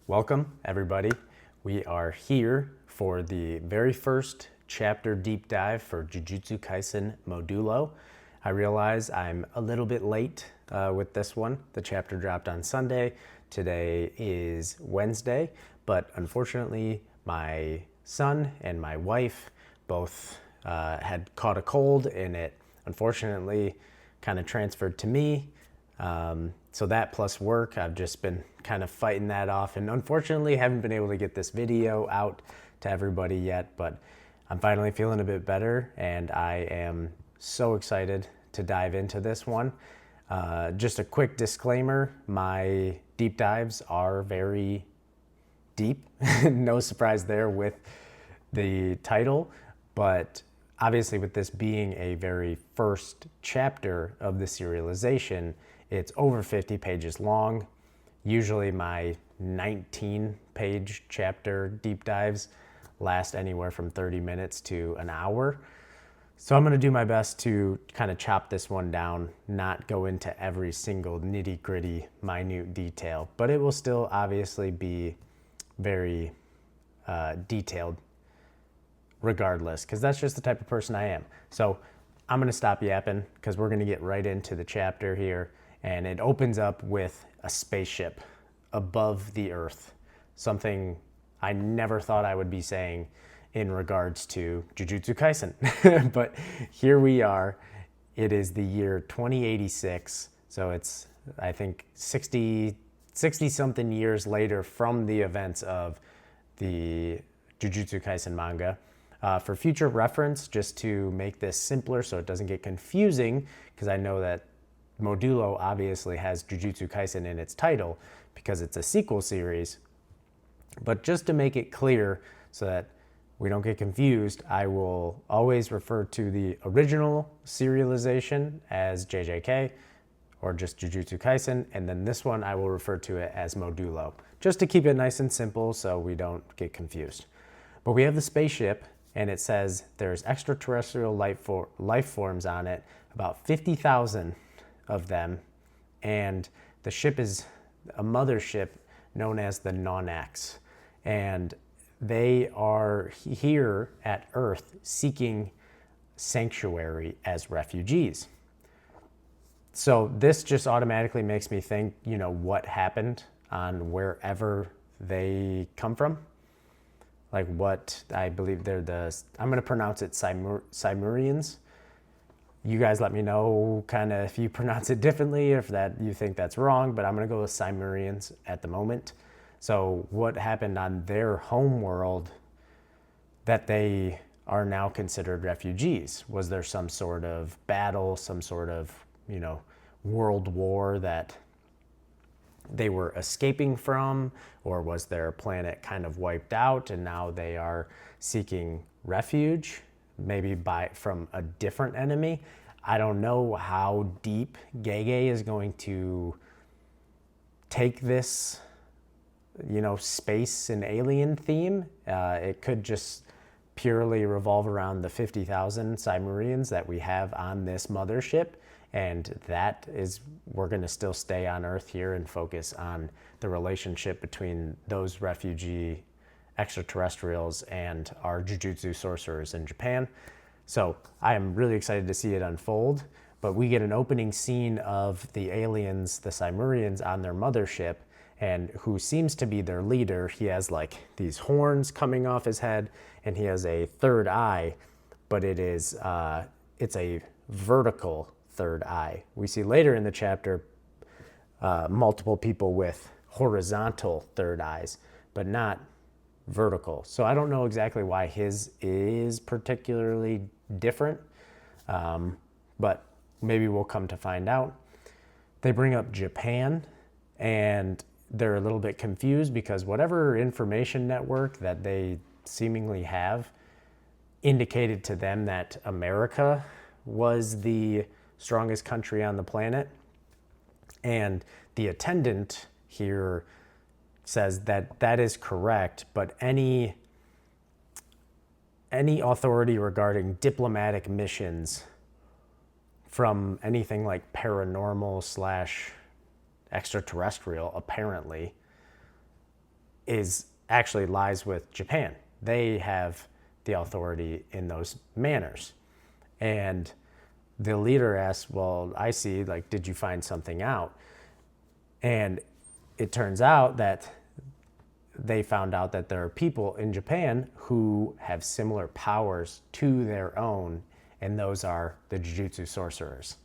Welcome, everybody. We are here for the very first chapter deep dive for Jujutsu Kaisen Modulo. I realize I'm a little bit late with this one. The chapter dropped on Sunday. Today is Wednesday, but unfortunately, my son and my wife both had caught a cold, and it unfortunately kind of transferred to me. So that plus work, I've just been kind of fighting that off, and unfortunately haven't been able to get this video out to everybody yet, but I'm finally feeling a bit better, and I am so excited to dive into this one. Just a quick disclaimer, my deep dives are very deep. No surprise there with the title, but obviously with this being a very first chapter of the serialization, it's over 50 pages long. Usually my 19-page chapter deep dives last anywhere from 30 minutes to an hour. So I'm going to do my best to kind of chop this one down, not go into every single nitty-gritty, minute detail, but it will still obviously be very detailed regardless, because that's just the type of person I am. So I'm going to stop yapping because we're going to get right into the chapter here. And it opens up with a spaceship above the earth, something I never thought I would be saying in regards to Jujutsu Kaisen. But here we are. It is the year 2086. So it's, I think, 60 something years later from the events of the Jujutsu Kaisen manga. For future reference, just to make this simpler so it doesn't get confusing, because I know that Modulo obviously has Jujutsu Kaisen in its title because it's a sequel series. But just to make it clear so that we don't get confused, I will always refer to the original serialization as JJK or just Jujutsu Kaisen, and then this one I will refer to it as Modulo, just to keep it nice and simple so we don't get confused. But we have the spaceship, and it says there's extraterrestrial life forms on it, about 50,000 of them, and the ship is a mothership known as the Nonax, and they are here at Earth seeking sanctuary as refugees. So this just automatically makes me think, what happened on wherever they come from. Like what I believe they're I'm going to pronounce it Cimerians. You guys let me know kind of if you pronounce it differently, or if that you think that's wrong, but I'm going to go with Cimerians at the moment. So what happened on their home world that they are now considered refugees? Was there some sort of battle, some sort of, world war that they were escaping from, or was their planet kind of wiped out and now they are seeking refuge, maybe from a different enemy? I don't know how deep Gege is going to take this, space and alien theme. It could just purely revolve around the 50,000 Cimerians that we have on this mothership. And that is, we're going to still stay on Earth here and focus on the relationship between those refugee extraterrestrials and our Jujutsu sorcerers in Japan. So I am really excited to see it unfold, but we get an opening scene of the aliens, the Cimerians, on their mothership, and who seems to be their leader. He has like these horns coming off his head, and he has a third eye, but it's a vertical third eye. We see later in the chapter multiple people with horizontal third eyes, but not vertical. So I don't know exactly why his is particularly different, but maybe we'll come to find out. They bring up Japan, and they're a little bit confused because whatever information network that they seemingly have indicated to them that America was the strongest country on the planet. And the attendant here says that that is correct, but any authority regarding diplomatic missions from anything like paranormal / extraterrestrial, apparently, is actually lies with Japan. They have the authority in those manners. And the leader asks, well, I see, like, did you find something out? And it turns out that they found out that there are people in Japan who have similar powers to their own, and those are the Jujutsu sorcerers.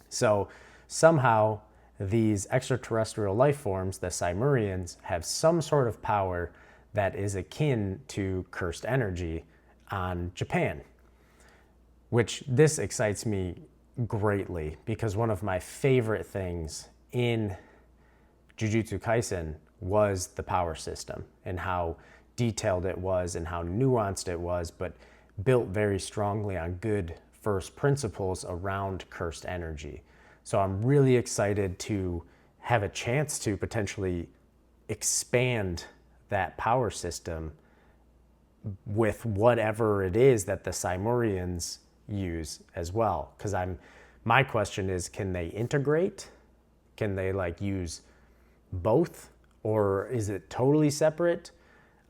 So somehow these extraterrestrial life forms, the Simurians, have some sort of power that is akin to cursed energy on Japan, which this excites me greatly because one of my favorite things in Jujutsu Kaisen was the power system and how detailed it was and how nuanced it was, but built very strongly on good first principles around cursed energy. So I'm really excited to have a chance to potentially expand that power system with whatever it is that the Simurians use as well. Because my question is, can they integrate? Can they like use both? Or is it totally separate?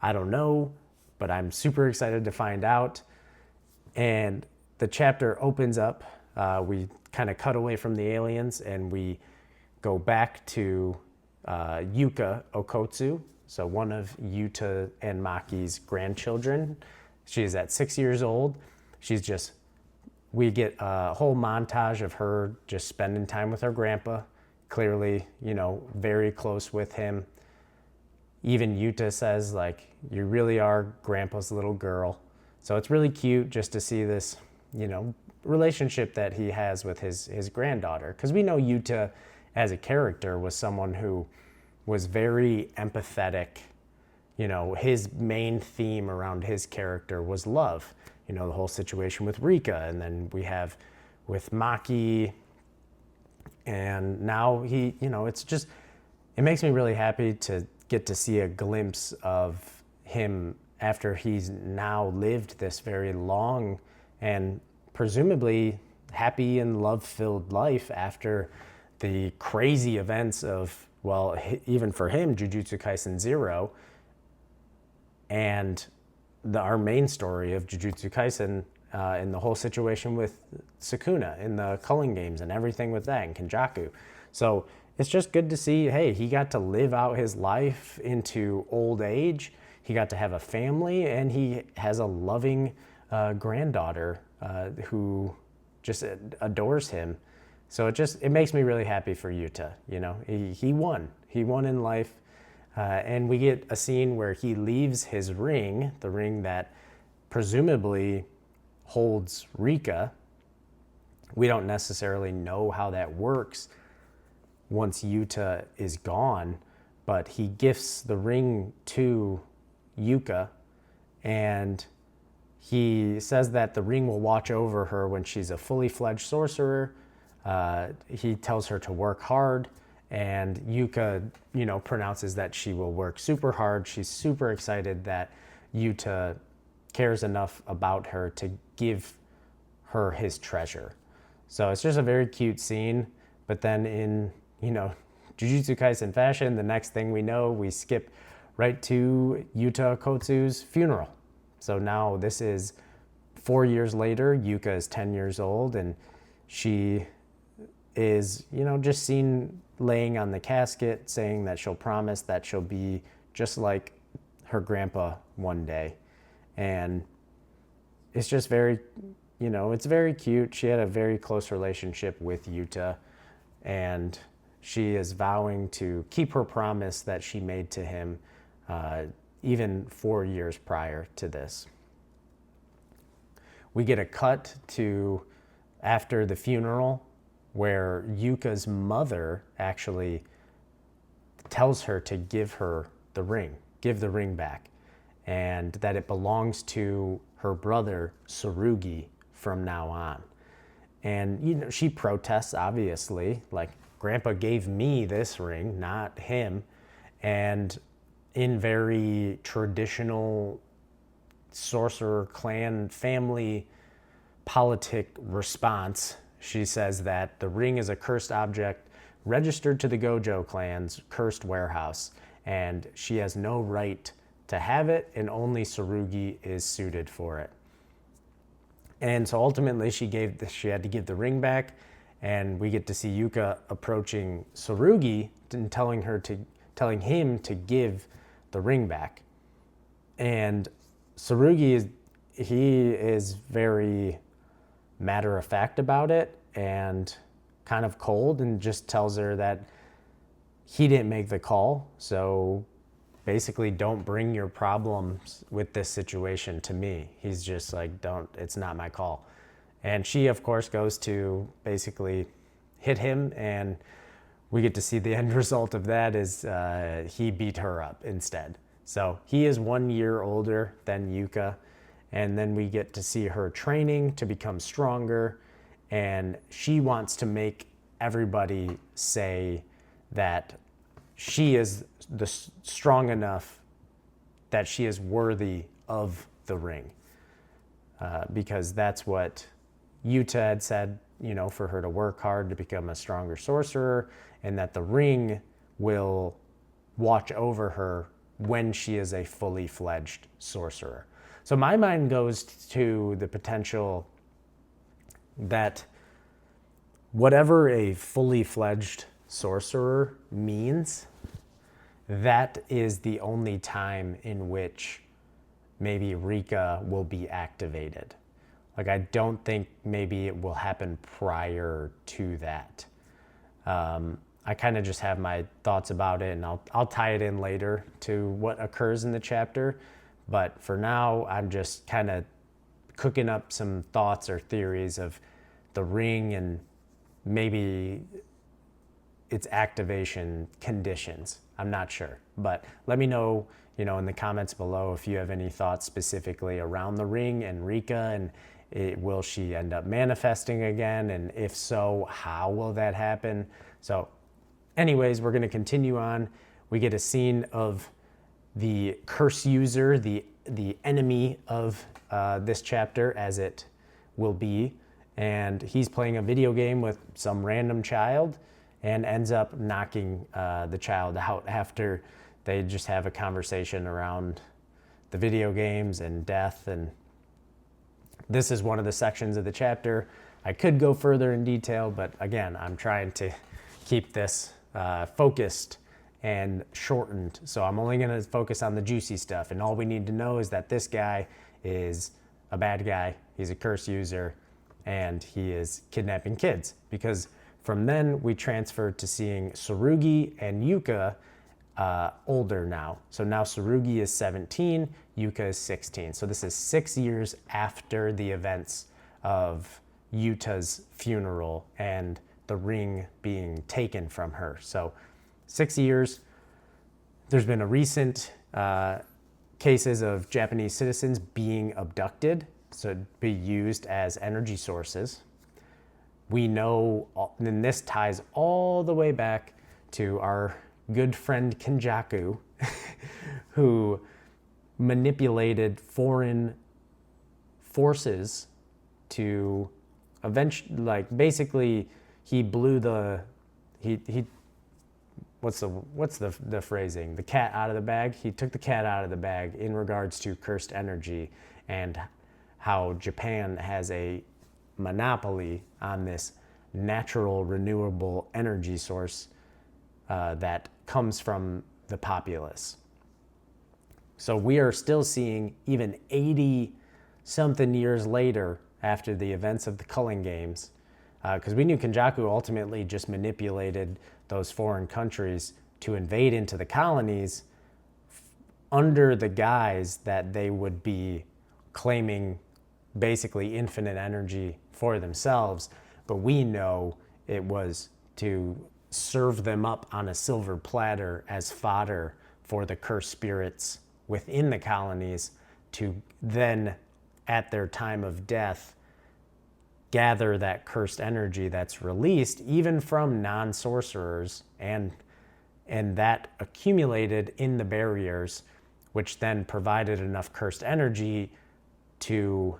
I don't know, but I'm super excited to find out. And the chapter opens up. We kind of cut away from the aliens and we go back to Yuka Okotsu, so one of Yuta and Maki's grandchildren. She is at 6 years old. We get a whole montage of her just spending time with her grandpa, clearly, very close with him. Even Yuta says, like, you really are grandpa's little girl. So it's really cute just to see this, relationship that he has with his granddaughter. Because we know Yuta as a character was someone who was very empathetic. His main theme around his character was love. The whole situation with Rika, and then we have with Maki, and now it makes me really happy to get to see a glimpse of him after he's now lived this very long and presumably happy and love-filled life after the crazy events of, well, even for him, Jujutsu Kaisen 0, and our main story of Jujutsu Kaisen and the whole situation with Sukuna in the culling games and everything with that and Kenjaku. So it's just good to see, hey, he got to live out his life into old age. He got to have a family, and he has a loving granddaughter who just adores him. So it makes me really happy for Yuta. He won. He won in life. And we get a scene where he leaves his ring, the ring that presumably holds Rika. We don't necessarily know how that works once Yuta is gone, but he gifts the ring to Yuka, and he says that the ring will watch over her when she's a fully fledged sorcerer. He tells her to work hard, and Yuka, pronounces that she will work super hard. She's super excited that Yuta cares enough about her to give her his treasure. So it's just a very cute scene. But then in, Jujutsu Kaisen fashion, the next thing we know, we skip right to Yuta Okotsu's funeral. So now this is 4 years later. Yuka is 10 years old, and she is, just seen laying on the casket, saying that she'll promise that she'll be just like her grandpa one day. And it's just very, it's very cute. She had a very close relationship with Yuta, and she is vowing to keep her promise that she made to him even 4 years prior to this. We get a cut to after the funeral where Yuka's mother actually tells her to give her the ring, give the ring back, and that it belongs to her brother Tsurugi from now on. And, she protests, obviously, like, Grandpa gave me this ring, not him. And in very traditional sorcerer clan family politic response, she says that the ring is a cursed object registered to the Gojo clan's cursed warehouse, and she has no right to have it, and only Tsurugi is suited for it. And so ultimately she had to give the ring back, and we get to see Yuka approaching Tsurugi and telling him to give the ring back. And Tsurugi is very matter of fact about it and kind of cold, and just tells her that he didn't make the call. So basically, don't bring your problems with this situation to me. He's just like, it's not my call. And she, of course, goes to basically hit him, and we get to see the end result of that is he beat her up instead. So he is 1 year older than Yuka, and then we get to see her training to become stronger, and she wants to make everybody say that she is strong enough that she is worthy of the ring, because that's what Yuta had said, for her to work hard to become a stronger sorcerer, and that the ring will watch over her when she is a fully fledged sorcerer. So my mind goes to the potential that whatever a fully fledged sorcerer means, that is the only time in which maybe Rika will be activated. Like, I don't think maybe it will happen prior to that. I kind of just have my thoughts about it, and I'll tie it in later to what occurs in the chapter. But for now, I'm just kind of cooking up some thoughts or theories of the ring and maybe its activation conditions. I'm not sure, but let me know, in the comments below if you have any thoughts specifically around the ring and Rika, and will she end up manifesting again? And if so, how will that happen? So anyways, we're going to continue on. We get a scene of the curse user, the enemy of this chapter, as it will be, and he's playing a video game with some random child and ends up knocking the child out after they just have a conversation around the video games and death. And this is one of the sections of the chapter. I could go further in detail, but again, I'm trying to keep this focused and shortened. So I'm only going to focus on the juicy stuff. And all we need to know is that this guy is a bad guy. He's a curse user, and he is kidnapping kids. Because from then we transfer to seeing Tsurugi and Yuka older now. So now Tsurugi is 17, Yuka is 16. So this is 6 years after the events of Yuta's funeral and the ring being taken from her. So 6 years. There's been a recent cases of Japanese citizens being abducted, so be used as energy sources. We know, and this ties all the way back to our good friend Kenjaku, who manipulated foreign forces to eventually, basically, he blew what's the phrasing? The cat out of the bag. He took the cat out of the bag in regards to cursed energy and how Japan has a monopoly on this natural renewable energy source that comes from the populace. So we are still seeing, even 80 something years later after the events of the Culling Games, because we knew Kenjaku ultimately just manipulated those foreign countries to invade into the colonies under the guise that they would be claiming basically infinite energy for themselves. But we know it was to serve them up on a silver platter as fodder for the cursed spirits within the colonies to then, at their time of death, gather that cursed energy that's released even from non-sorcerers, and that accumulated in the barriers, which then provided enough cursed energy to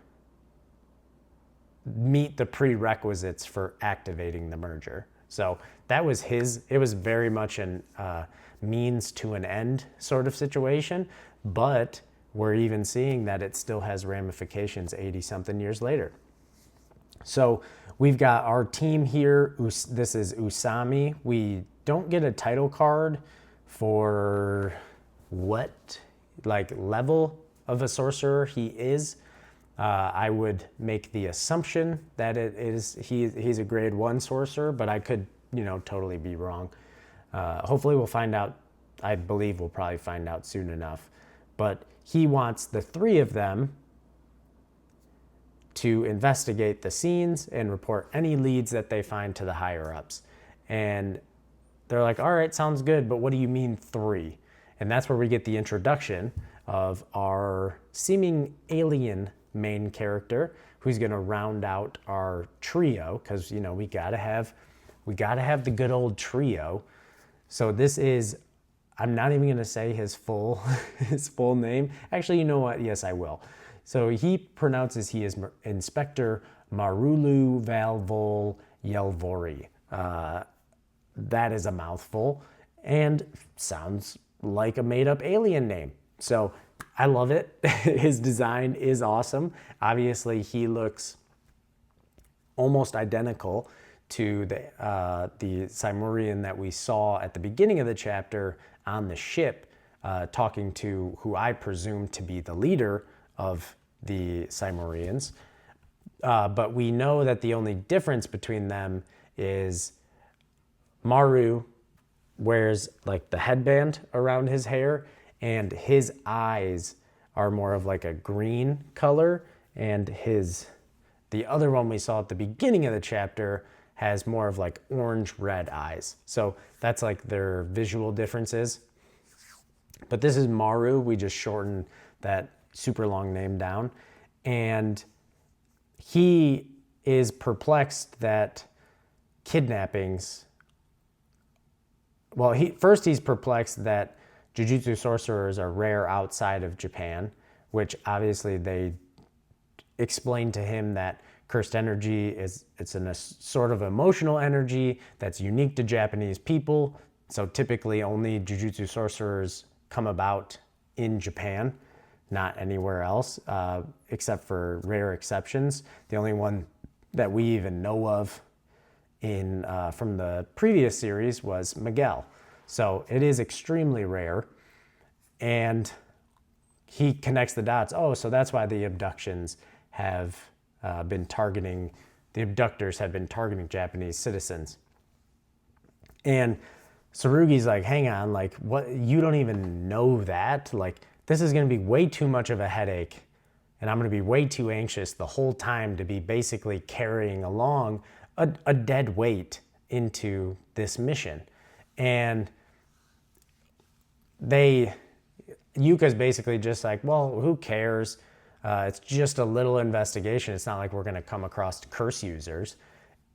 meet the prerequisites for activating the merger. So that was it was very much an means to an end sort of situation, but we're even seeing that it still has ramifications 80 something years later. So we've got our team here. This is Usami. We don't get a title card for what like level of a sorcerer he is. I would make the assumption that he's a grade 1 sorcerer, but I could, totally be wrong. Hopefully we'll find out. I believe we'll probably find out soon enough. But he wants the 3 of them to investigate the scenes and report any leads that they find to the higher ups. And they're like, all right, sounds good, but what do you mean 3? And that's where we get the introduction of our seeming alien main character, who's going to round out our trio, because we gotta have the good old trio. So this is, I'm not even going to say his full name. Actually, you know what? Yes, I will. So he pronounces he is Inspector Marulu Valvol Yelvori. That is a mouthful and sounds like a made-up alien name. So I love it. His design is awesome. Obviously, he looks almost identical to the Simurian that we saw at the beginning of the chapter on the ship, talking to who I presume to be the leader of the Simurians. But we know that the only difference between them is Maru wears like the headband around his hair, and his eyes are more of like a green color, and the other one we saw at the beginning of the chapter has more of like orange-red eyes. So that's like their visual differences. But this is Maru. We just shortened that super long name down. And he is perplexed that kidnappings... Well, he's perplexed that Jujutsu sorcerers are rare outside of Japan, which obviously they explained to him that cursed energy it's a sort of emotional energy that's unique to Japanese people. So typically only Jujutsu sorcerers come about in Japan, not anywhere else, except for rare exceptions. The only one that we even know of from the previous series was Miguel. So it is extremely rare. And he connects the dots. Oh, so that's why the abductions have been targeting, the abductors have been targeting Japanese citizens. And Tsurugi's like, hang on, like, what? You don't even know that? Like, this is going to be way too much of a headache, and I'm going to be way too anxious the whole time to be basically carrying along a dead weight into this mission. And Yuka's basically just like, well, who cares? It's just a little investigation. It's not like we're going to come across curse users.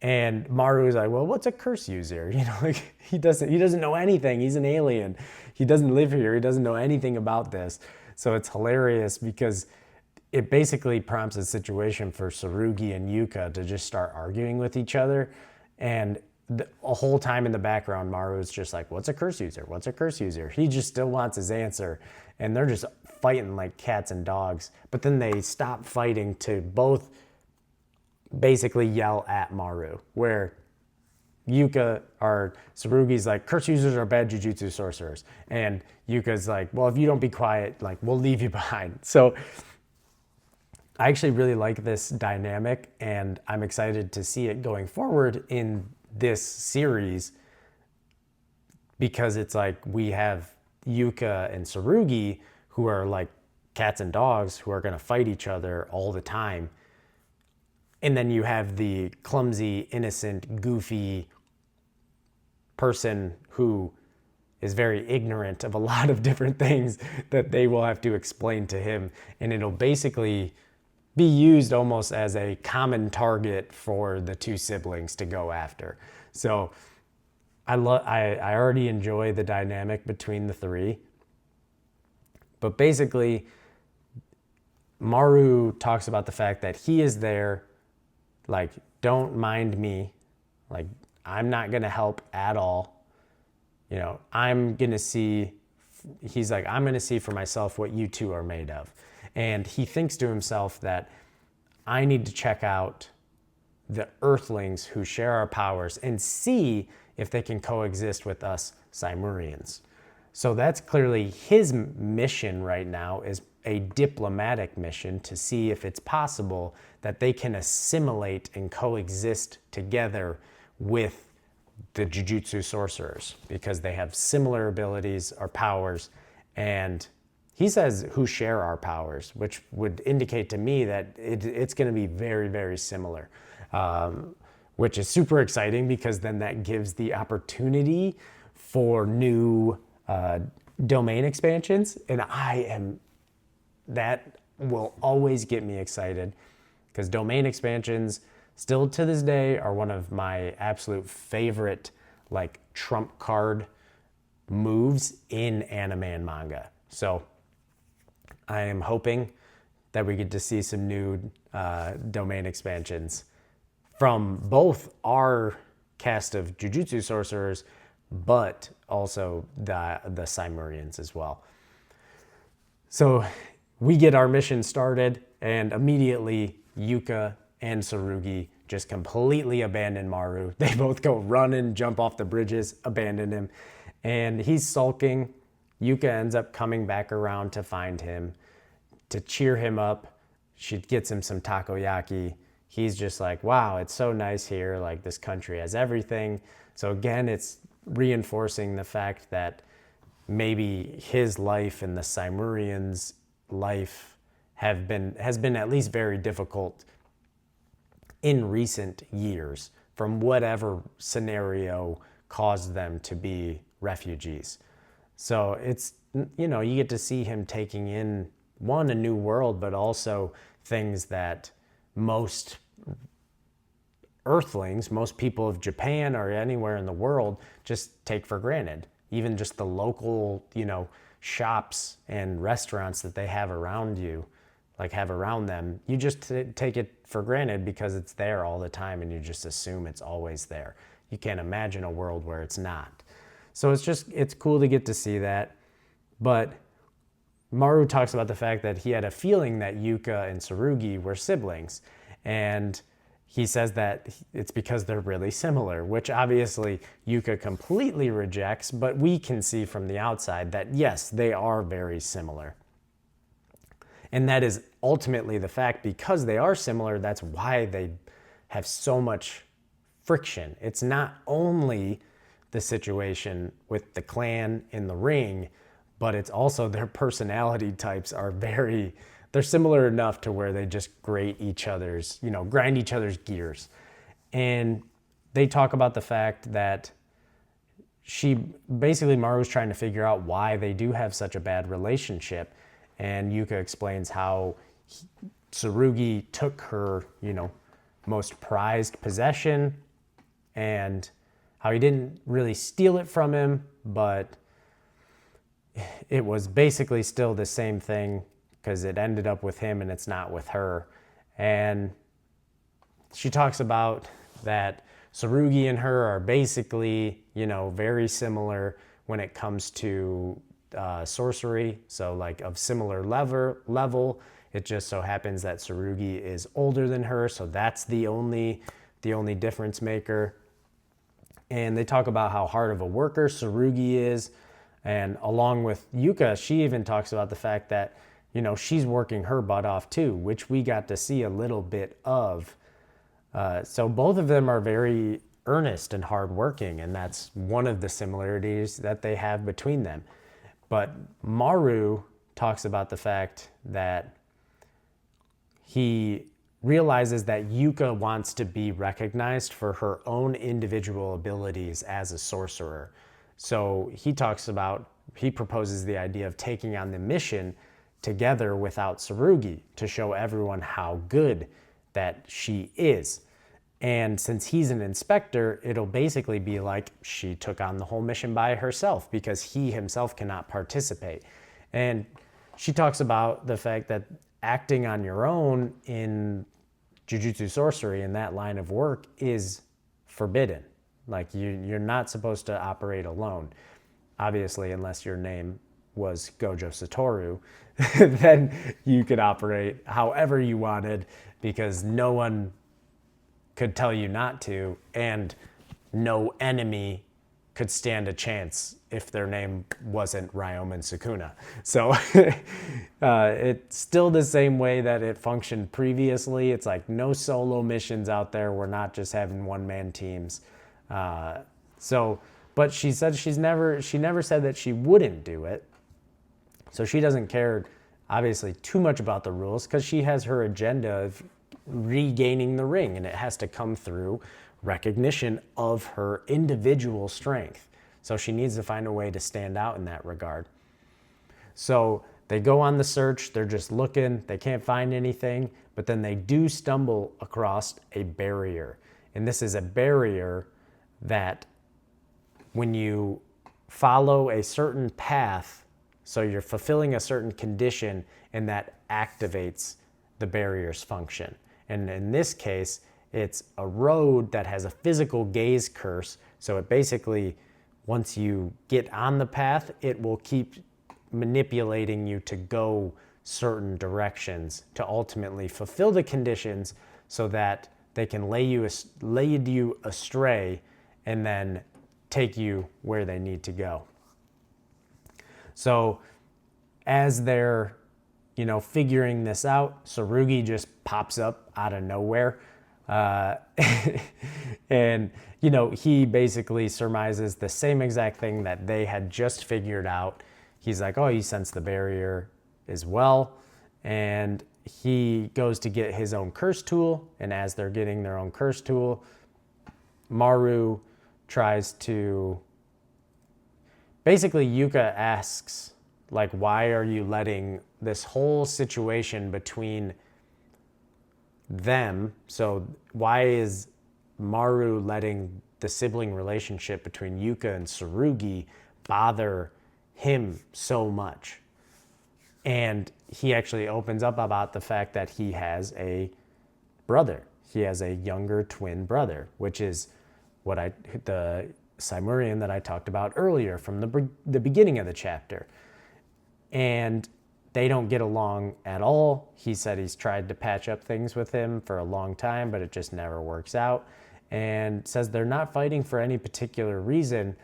And Maru's like, well, what's a curse user? Like he doesn't know anything. He's an alien. He doesn't live here. He doesn't know anything about this. So it's hilarious because it basically prompts a situation for Tsurugi and Yuka to just start arguing with each other. And the whole time in the background, Maru's just like, what's a curse user? What's a curse user? He just still wants his answer. And they're just fighting like cats and dogs. But then they stop fighting to both basically yell at Maru, where Tsurugi's like, curse users are bad Jujutsu sorcerers. And Yuka's like, well, if you don't be quiet, like, we'll leave you behind. So I actually really like this dynamic, and I'm excited to see it going forward in this series, because it's like we have Yuka and Tsurugi who are like cats and dogs who are going to fight each other all the time. And then you have the clumsy, innocent, goofy person who is very ignorant of a lot of different things that they will have to explain to him. And it'll basically be used almost as a common target for the two siblings to go after. So I already enjoy the dynamic between the three. But basically, Maru talks about the fact that he is there, like, don't mind me. Like, I'm not going to help at all. I'm going to see, he's like, I'm going to see for myself what you two are made of. And he thinks to himself that I need to check out the Earthlings who share our powers and see if they can coexist with us Simurians. So that's clearly his mission right now, is a diplomatic mission to see if it's possible that they can assimilate and coexist together with the Jujutsu sorcerers, because they have similar abilities or powers. And he says who share our powers, which would indicate to me that it's going to be very, very similar, which is super exciting, because then that gives the opportunity for new domain expansions. And that will always get me excited, because domain expansions still to this day are one of my absolute favorite like trump card moves in anime and manga. So I am hoping that we get to see some new domain expansions from both our cast of Jujutsu sorcerers, but also the Simurians as well. So we get our mission started, and immediately Yuka and Tsurugi just completely abandon Maru. They both go running, jump off the bridges, abandon him, and he's sulking. Yuka ends up coming back around to find him, to cheer him up. She gets him some takoyaki. He's just like, wow, it's so nice here. Like, this country has everything. So again, it's reinforcing the fact that maybe his life and the Simurians' life has been at least very difficult in recent years, from whatever scenario caused them to be refugees. So it's, you get to see him taking in, one, a new world, but also things that most Earthlings, most people of Japan or anywhere in the world, just take for granted. Even just the local, shops and restaurants that they have around you, have around them, you just take it for granted because it's there all the time, and you just assume it's always there. You can't imagine a world where it's not. So it's cool to get to see that. But Maru talks about the fact that he had a feeling that Yuka and Tsurugi were siblings, and he says that it's because they're really similar, which obviously Yuka completely rejects, but we can see from the outside that yes, they are very similar. And that is ultimately the fact. Because they are similar, that's why they have so much friction. It's not only the situation with the clan in the ring, but it's also their personality types are they're similar enough to where they just grind each other's gears. And they talk about the fact that Maru's trying to figure out why they do have such a bad relationship. And Yuka explains how Tsurugi took her, most prized possession, and how he didn't really steal it from him, but it was basically still the same thing, because it ended up with him and it's not with her. And she talks about that Tsurugi and her are basically, very similar when it comes to sorcery. So of similar level. It just so happens that Tsurugi is older than her, so that's the only difference maker. And they talk about how hard of a worker Tsurugi is. And along with Yuka, she even talks about the fact that, she's working her butt off too, which we got to see a little bit of. So both of them are very earnest and hardworking, and that's one of the similarities that they have between them. But Maru talks about the fact that he realizes that Yuka wants to be recognized for her own individual abilities as a sorcerer. So he proposes the idea of taking on the mission together without Tsurugi, to show everyone how good that she is. And since he's an inspector, it'll basically be like she took on the whole mission by herself, because he himself cannot participate. And she talks about the fact that acting on your own in Jujutsu sorcery, in that line of work, is forbidden. You're not supposed to operate alone. obviously, unless your name was Gojo Satoru, then you could operate however you wanted because no one could tell you not to, and no enemy could stand a chance if their name wasn't Ryomen Sukuna. So it's still the same way that it functioned previously. It's like no solo missions out there. We're not just having one-man teams. But she said she never said that she wouldn't do it. So she doesn't care, obviously, too much about the rules because she has her agenda of regaining the ring, and it has to come through recognition of her individual strength. So she needs to find a way to stand out in that regard. So they go on the search. They're just looking. They can't find anything, but then they do stumble across a barrier. And this is a barrier that when you follow a certain path, so you're fulfilling a certain condition, and that activates the barrier's function. And in this case, it's a road that has a physical gaze curse. So it basically, once you get on the path, it will keep manipulating you to go certain directions to ultimately fulfill the conditions so that they can lead you astray and then take you where they need to go. So as they're, figuring this out, Tsurugi just pops up out of nowhere. And, he basically surmises the same exact thing that they had just figured out. He's like, oh, you sense the barrier as well. And he goes to get his own curse tool. And as they're getting their own curse tool, Maru tries to... Basically, Yuka asks, like, why are you letting this whole situation between them? So why is Maru letting the sibling relationship between Yuka and Tsurugi bother him so much? And he actually opens up about the fact that he has a brother. He has a younger twin brother, which is the Simurian that I talked about earlier from the beginning of the chapter. And they don't get along at all. He said he's tried to patch up things with him for a long time, but it just never works out. And says they're not fighting for any particular reason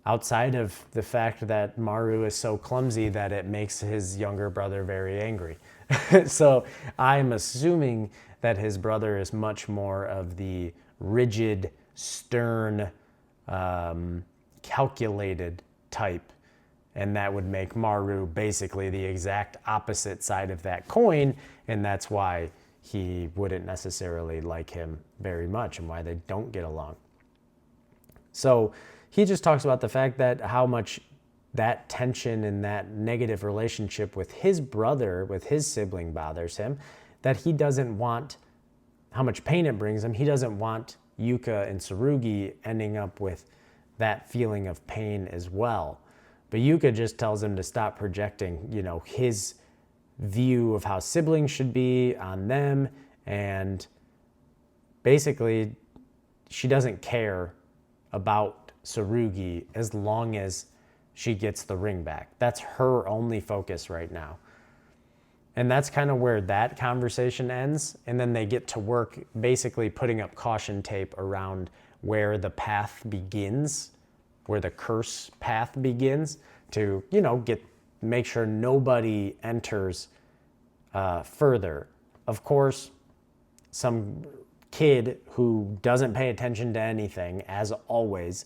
outside of the fact that Maru is so clumsy that it makes his younger brother very angry. So I'm assuming that his brother is much more of the rigid, stern, calculated type, and that would make Maru basically the exact opposite side of that coin, and that's why he wouldn't necessarily like him very much and why they don't get along. So he just talks about the fact that how much that tension and that negative relationship with his brother, with his sibling, bothers him, that he doesn't want, how much pain it brings him. He doesn't want Yuka and Tsurugi ending up with that feeling of pain as well. But Yuka just tells him to stop projecting, his view of how siblings should be on them. And basically, she doesn't care about Tsurugi as long as she gets the ring back. That's her only focus right now. And that's kind of where that conversation ends. And then they get to work basically putting up caution tape around where the path begins, where the curse path begins, to, make sure nobody enters further. Of course, some kid who doesn't pay attention to anything, as always,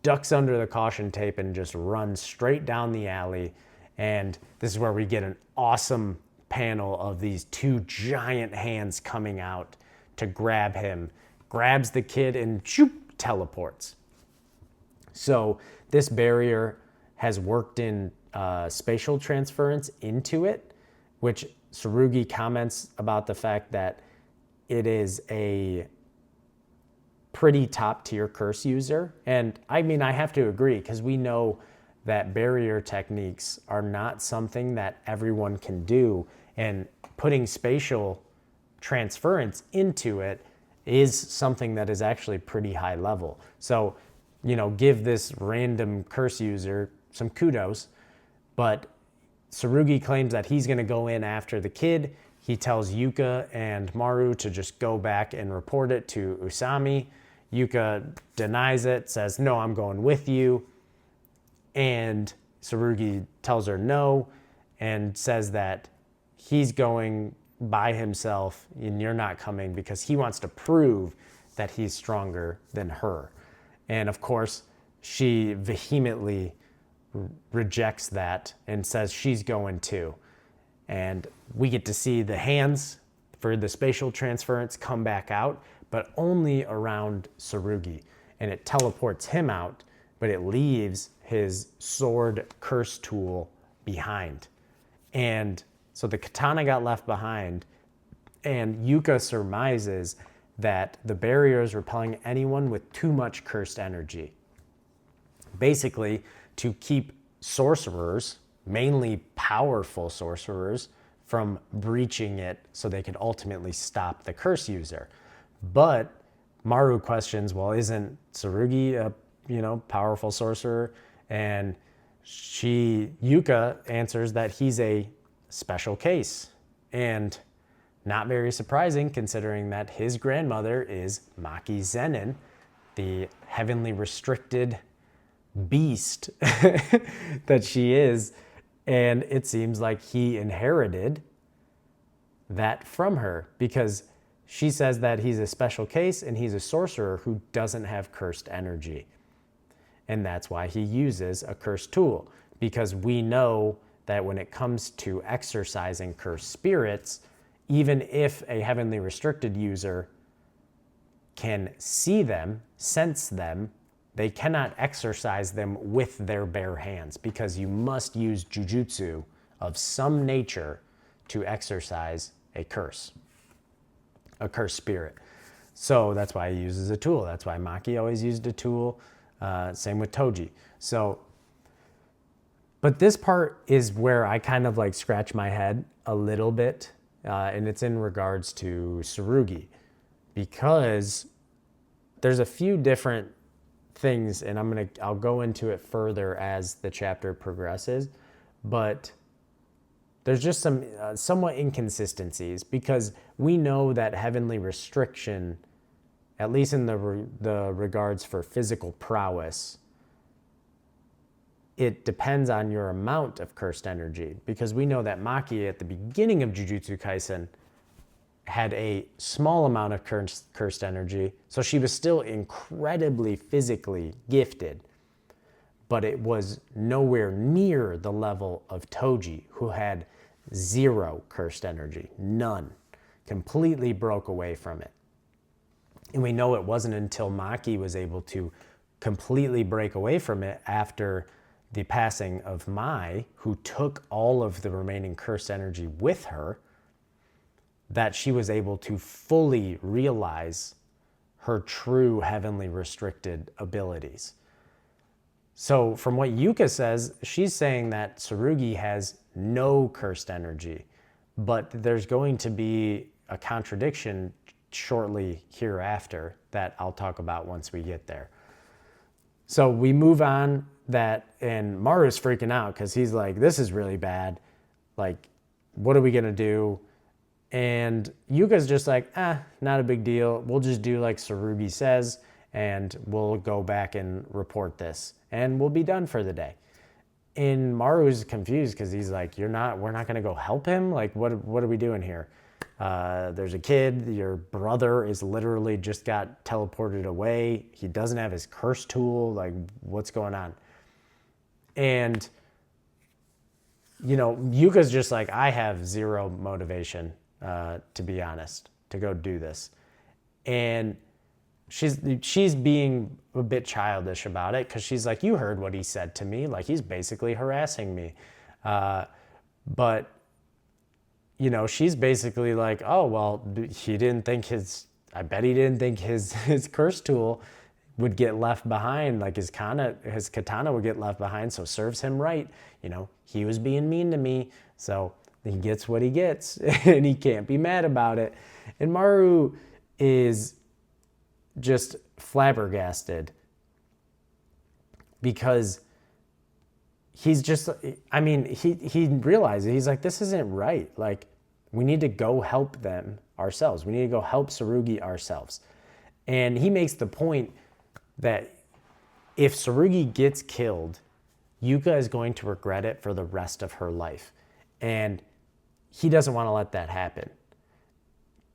ducks under the caution tape and just runs straight down the alley. And this is where we get an awesome panel of these two giant hands coming out to grab him, grabs the kid and shoop, teleports. So this barrier has worked in spatial transference into it, which Tsurugi comments about the fact that it is a pretty top tier curse user. And I mean, I have to agree, because we know that barrier techniques are not something that everyone can do, and putting spatial transference into it is something that is actually pretty high level. So give this random curse user some kudos. But Tsurugi claims that he's going to go in after the kid. He tells Yuka and Maru to just go back and report it to Usami. Yuka denies it, says, no, I'm going with you. And Tsurugi tells her no and says that he's going by himself and you're not coming because he wants to prove that he's stronger than her. And of course, she vehemently rejects that and says she's going too. And we get to see the hands for the spatial transference come back out, but only around Tsurugi. And it teleports him out, but it leaves his sword curse tool behind. And so the katana got left behind, and Yuka surmises that the barrier is repelling anyone with too much cursed energy. Basically, to keep sorcerers, mainly powerful sorcerers, from breaching it so they could ultimately stop the curse user. But Maru questions, well, isn't Tsurugi a powerful sorcerer? And Yuka answers that he's a special case. And not very surprising considering that his grandmother is Maki Zenin, the heavenly restricted beast that she is. And it seems like he inherited that from her because she says that he's a special case and he's a sorcerer who doesn't have cursed energy. And that's why he uses a cursed tool, because we know that when it comes to exorcising cursed spirits, even if a heavenly restricted user can see them, sense them, they cannot exorcise them with their bare hands because you must use jujutsu of some nature to exorcise a cursed spirit. So that's why he uses a tool. That's why Maki always used a tool. Same with Toji. But this part is where I kind of like scratch my head a little bit, and it's in regards to Tsurugi, because there's a few different things, and I'll go into it further as the chapter progresses, but there's just some somewhat inconsistencies, because we know that heavenly restriction, at least in the regards for physical prowess, it depends on your amount of cursed energy, because we know that Maki at the beginning of Jujutsu Kaisen had a small amount of cursed energy, so she was still incredibly physically gifted, but it was nowhere near the level of Toji, who had 0 cursed energy, none, completely broke away from it. And we know it wasn't until Maki was able to completely break away from it after the passing of Mai, who took all of the remaining cursed energy with her, that she was able to fully realize her true heavenly restricted abilities. So from what Yuka says, she's saying that Tsurugi has no cursed energy, but there's going to be a contradiction shortly hereafter that I'll talk about once we get there. So we move on and Maru's freaking out because he's like, this is really bad. Like, what are we going to do? And Yuka's just like, not a big deal. We'll just do like Tsurugi says, and we'll go back and report this, and we'll be done for the day. And Maru's confused because he's like, we're not going to go help him? Like, what are we doing here? There's a kid, your brother is literally just got teleported away. He doesn't have his curse tool. Like, what's going on? And, Yuka's just like, I have 0 motivation, to be honest, to go do this. And she's being a bit childish about it because she's like, you heard what he said to me. Like, he's basically harassing me. But she's basically like, oh, well, he didn't think I bet he didn't think his curse tool would get left behind, like his katana would get left behind, so serves him right. He was being mean to me, so he gets what he gets, and he can't be mad about it. And Maru is just flabbergasted because he's just, I mean, he realizes, he's like, this isn't right. Like, we need to go help them ourselves. We need to go help Tsurugi ourselves. And he makes the point that if Tsurugi gets killed, Yuka is going to regret it for the rest of her life. And he doesn't want to let that happen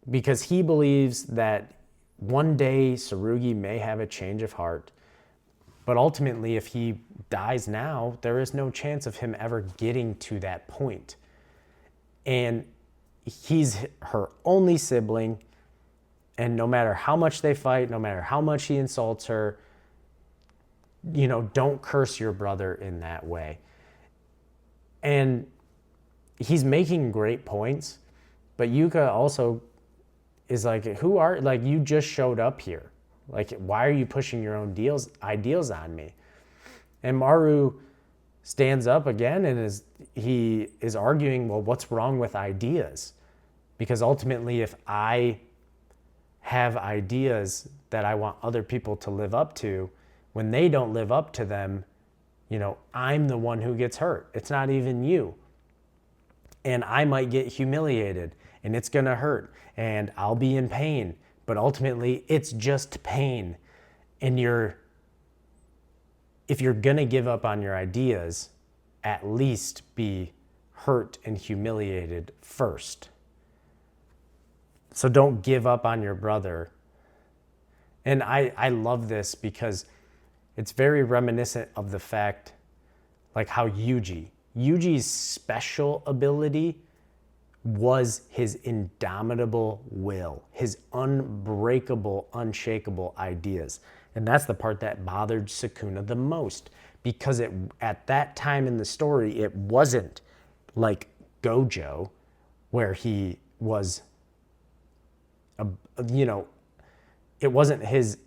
because he believes that one day Tsurugi may have a change of heart. But ultimately, if he dies now, there is no chance of him ever getting to that point. And he's her only sibling. And no matter how much they fight, no matter how much he insults her, you know, don't curse your brother in that way. And he's making great points, but Yuka also is like, you just showed up here. Like, why are you pushing your own ideals on me? And Maru stands up again and he is arguing, well, what's wrong with ideas? Because ultimately, if I have ideas that I want other people to live up to, when they don't live up to them, you know, I'm the one who gets hurt. It's not even you. And I might get humiliated and it's going to hurt and I'll be in pain. But ultimately, it's just pain. And if you're going to give up on your ideas, at least be hurt and humiliated first. So don't give up on your brother. And I love this it's very reminiscent of the fact, like how Yuji's special ability was his indomitable will, his unbreakable, unshakable ideas. And that's the part that bothered Sukuna the most, because at that time in the story, it wasn't like Gojo, where he was, it wasn't his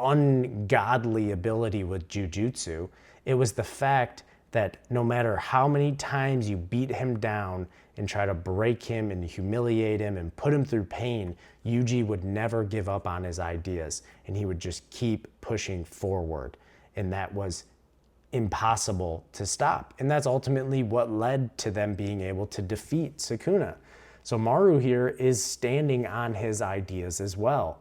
ungodly ability with Jujutsu. It was the fact that no matter how many times you beat him down and try to break him and humiliate him and put him through pain, Yuji would never give up on his ideas and he would just keep pushing forward. And that was impossible to stop. And that's ultimately what led to them being able to defeat Sukuna. So Maru here is standing on his ideas as well.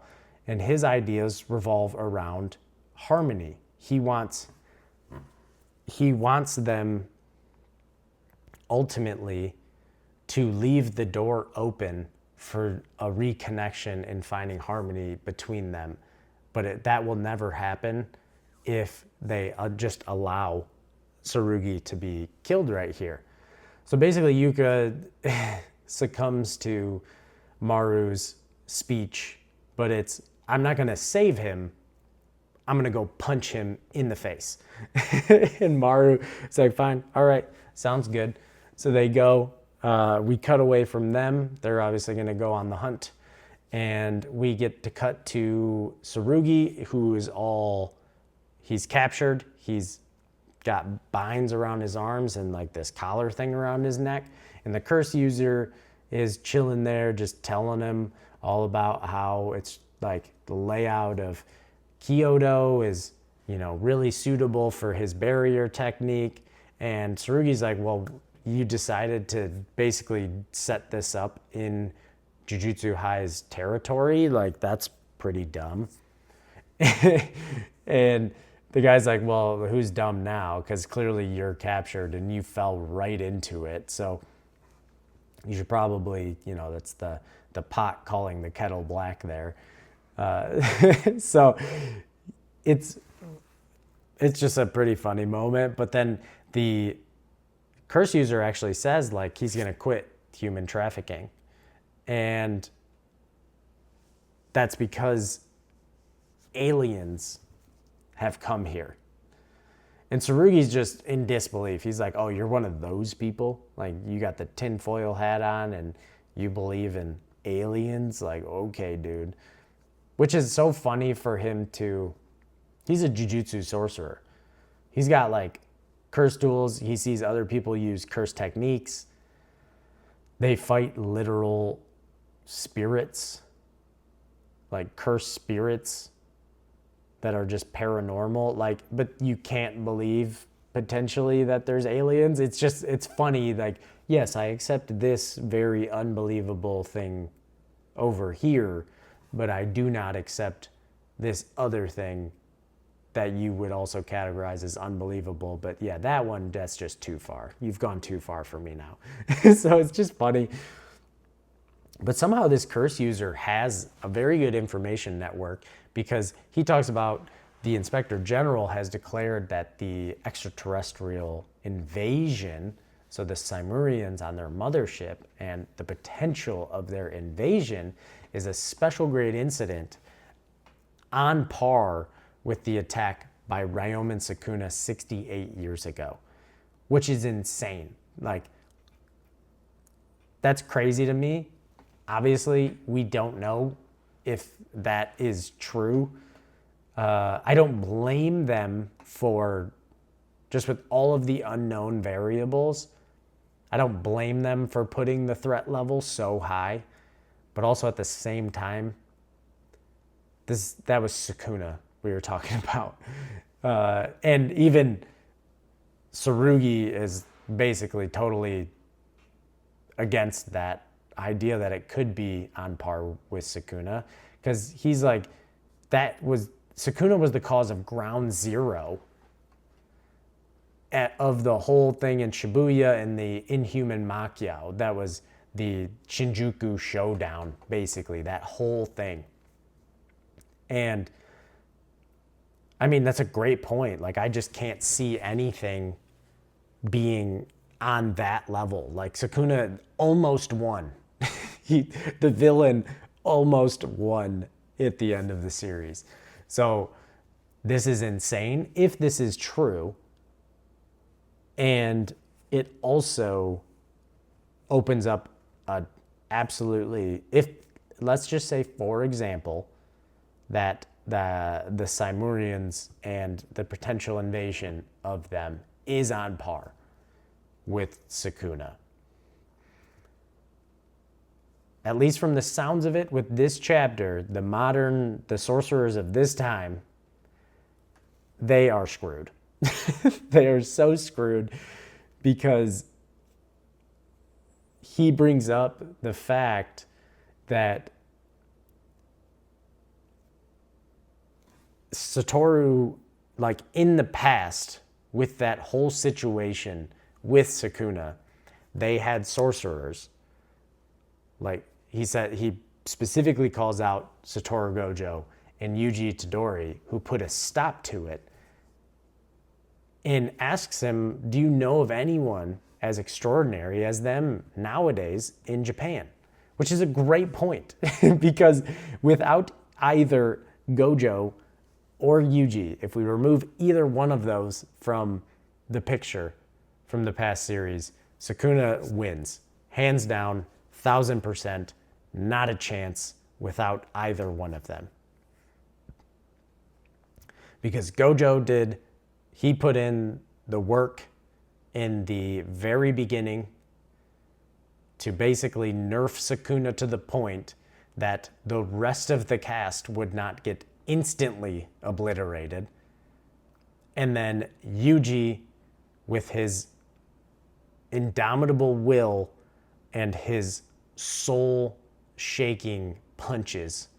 And his ideas revolve around harmony. He wants them ultimately to leave the door open for a reconnection and finding harmony between them. But that will never happen if they just allow Tsurugi to be killed right here. So basically Yuka succumbs to Maru's speech, but I'm not going to save him. I'm going to go punch him in the face. And Maru is like, fine, all right, sounds good. So they go, we cut away from them. They're obviously going to go on the hunt. And we get to cut to Tsurugi, he's captured. He's got binds around his arms and like this collar thing around his neck. And the curse user is chilling there, just telling him all about how it's like the layout of Kyoto is, really suitable for his barrier technique. And Tsurugi's like, well, you decided to basically set this up in Jujutsu High's territory? Like, that's pretty dumb. And the guy's like, well, who's dumb now? Because clearly you're captured and you fell right into it. So you should probably, that's the pot calling the kettle black there. So it's just a pretty funny moment. But then the curse user actually says like he's going to quit human trafficking. And that's because aliens have come here. And Tsurugi's just in disbelief. He's like, oh, you're one of those people? Like, you got the tinfoil hat on and you believe in aliens? Like, okay, dude. Which is so funny for him he's a Jujutsu sorcerer. He's got like curse tools. He sees other people use curse techniques. They fight literal spirits, like cursed spirits. that are just paranormal, like, but you can't believe potentially that there's aliens. It's funny, like, yes, I accept this very unbelievable thing over here, but I do not accept this other thing that you would also categorize as unbelievable. But yeah, that one, that's just too far. You've gone too far for me now. So it's just funny. But somehow this curse user has a very good information network, because he talks about the Inspector General has declared that the extraterrestrial invasion, so the Simurians on their mothership, and the potential of their invasion is a special grade incident on par with the attack by Ryomen Sukuna 68 years ago, which is insane. Like, that's crazy to me. Obviously, we don't know if that is true. I don't blame them for, just with all of the unknown variables, I don't blame them for putting the threat level so high. But also at the same time, that was Sukuna we were talking about. And even Tsurugi is basically totally against that idea that it could be on par with Sukuna, because he's like, Sukuna was the cause of ground zero of the whole thing in Shibuya and the Inhuman Makyao. That was the Shinjuku showdown, basically, that whole thing. And I mean, that's a great point. Like, I just can't see anything being on that level. Like, Sukuna almost won. The villain almost won at the end of the series. So this is insane if this is true. And it also opens up absolutely, if, let's just say, for example, that the Simurians and the potential invasion of them is on par with Sukuna. At least from the sounds of it, with this chapter, the sorcerers of this time, they are screwed. They are so screwed, because he brings up the fact that Satoru, like, in the past, with that whole situation with Sukuna, they had sorcerers. Like, he said, he specifically calls out Satoru Gojo and Yuji Itadori, who put a stop to it, and asks him, do you know of anyone as extraordinary as them nowadays in Japan? Which is a great point, because without either Gojo or Yuji, if we remove either one of those from the picture from the past series, Sukuna wins. Hands down, 1000%, not a chance without either one of them. Because Gojo he put in the work in the very beginning to basically nerf Sukuna to the point that the rest of the cast would not get instantly obliterated. And then Yuji, with his indomitable will and his soul-shaking punches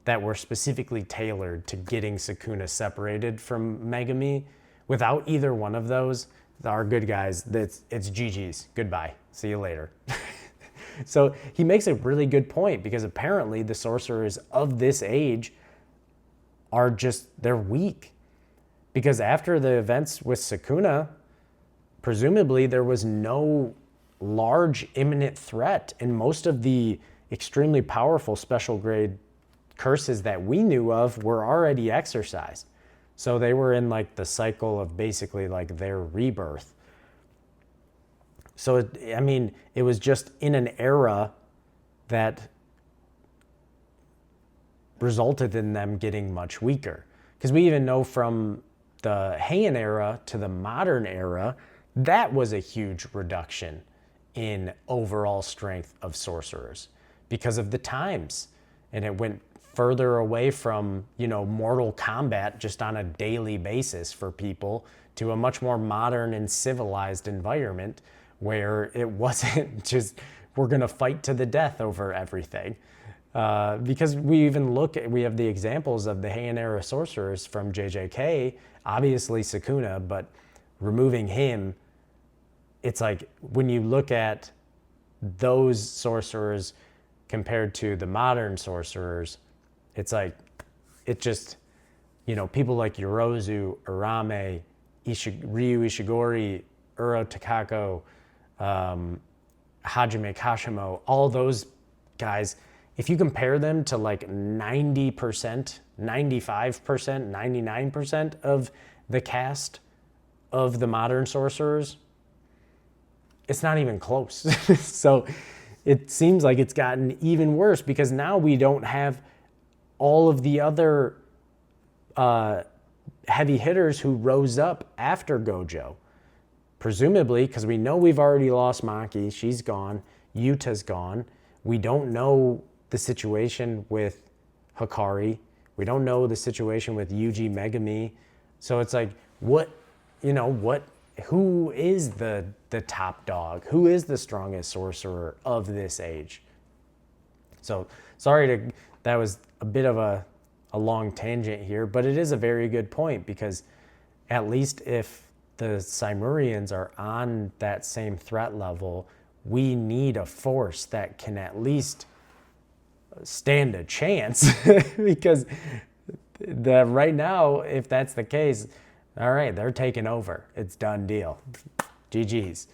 that were specifically tailored to getting Sukuna separated from Megami. Without either one of those, our good guys, it's GG's. Goodbye. See you later. So he makes a really good point, because apparently the sorcerers of this age they're weak. Because after the events with Sukuna, presumably there was no large imminent threat, and most of the extremely powerful special grade curses that we knew of were already exercised. So they were in, like, the cycle of basically, like, their rebirth. So, it was just in an era that resulted in them getting much weaker. Because we even know from the Heian era to the modern era, that was a huge reduction in overall strength of sorcerers because of the times. And it went further away from, mortal combat just on a daily basis for people to a much more modern and civilized environment where it wasn't just, we're going to fight to the death over everything. Because we have the examples of the Heian era sorcerers from JJK, obviously Sukuna, but removing him, it's like when you look at those sorcerers compared to the modern sorcerers, it's like, it just, people like Yorozu, Urame, Ryu Ishigori, Uro Takako, Hajime Kashimo, all those guys, if you compare them to like 90%, 95%, 99% of the cast of the modern sorcerers, it's not even close. So it seems like it's gotten even worse because now we don't have all of the other heavy hitters who rose up after Gojo. Presumably, because we know we've already lost Maki, she's gone, Yuta's gone. We don't know the situation with Hikari. We don't know the situation with Yuji Megami. So it's like, who is the top dog? Who is the strongest sorcerer of this age? So that was a bit of a long tangent here, but it is a very good point because at least if the Simurians are on that same threat level, we need a force that can at least stand a chance because right now, if that's the case, all right, they're taking over. It's done deal. GG's.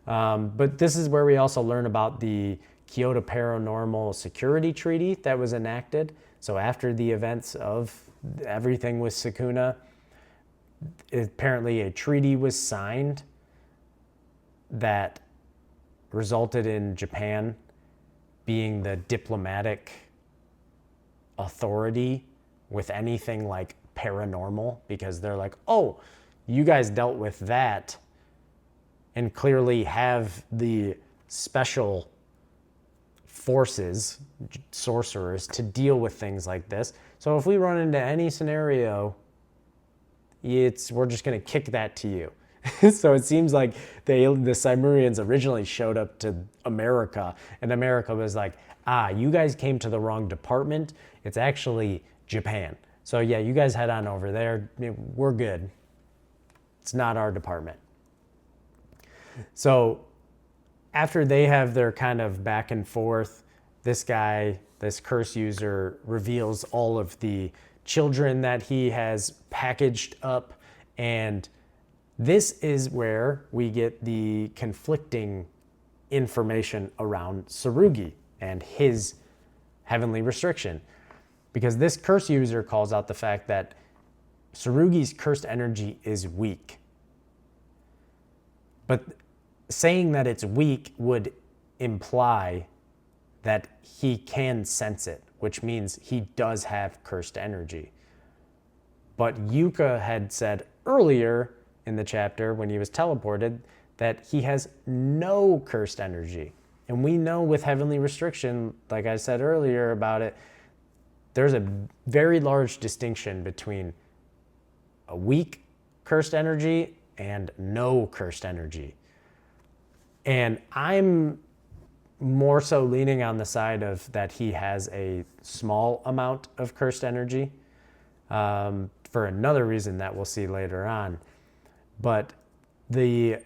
But this is where we also learn about the Kyoto Paranormal Security Treaty that was enacted. So after the events of everything with Sukuna, apparently a treaty was signed that resulted in Japan being the diplomatic authority with anything like paranormal, because they're like, oh, you guys dealt with that and clearly have the special forces, sorcerers, to deal with things like this. So if we run into any scenario, we're just going to kick that to you. So it seems like the Simurians originally showed up to America, and America was like, you guys came to the wrong department. It's actually Japan. So yeah, you guys head on over there. We're good. It's not our department. So after they have their kind of back and forth, this curse user, reveals all of the children that he has packaged up, and this is where we get the conflicting information around Tsurugi and his heavenly restriction. Because this curse user calls out the fact that Tsurugi's cursed energy is weak. But saying that it's weak would imply that he can sense it, which means he does have cursed energy. But Yuka had said earlier in the chapter when he was teleported that he has no cursed energy. And we know with heavenly restriction, like I said earlier about it, there's a very large distinction between a weak cursed energy and no cursed energy. And I'm more so leaning on the side of that he has a small amount of cursed energy for another reason that we'll see later on. But the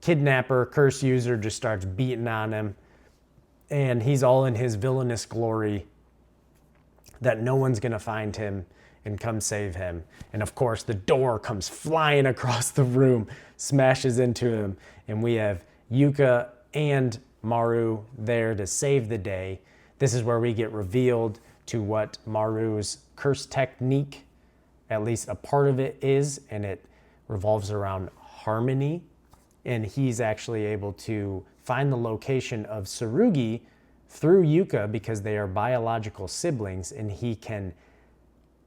kidnapper, curse user, just starts beating on him, and he's all in his villainous glory that no one's going to find him and come save him. And of course, the door comes flying across the room, smashes into him, and we have Yuka and Maru there to save the day. This is where we get revealed to what Maru's curse technique, at least a part of it is, and it revolves around harmony. And he's actually able to find the location of Tsurugi through Yuka because they are biological siblings, and he can,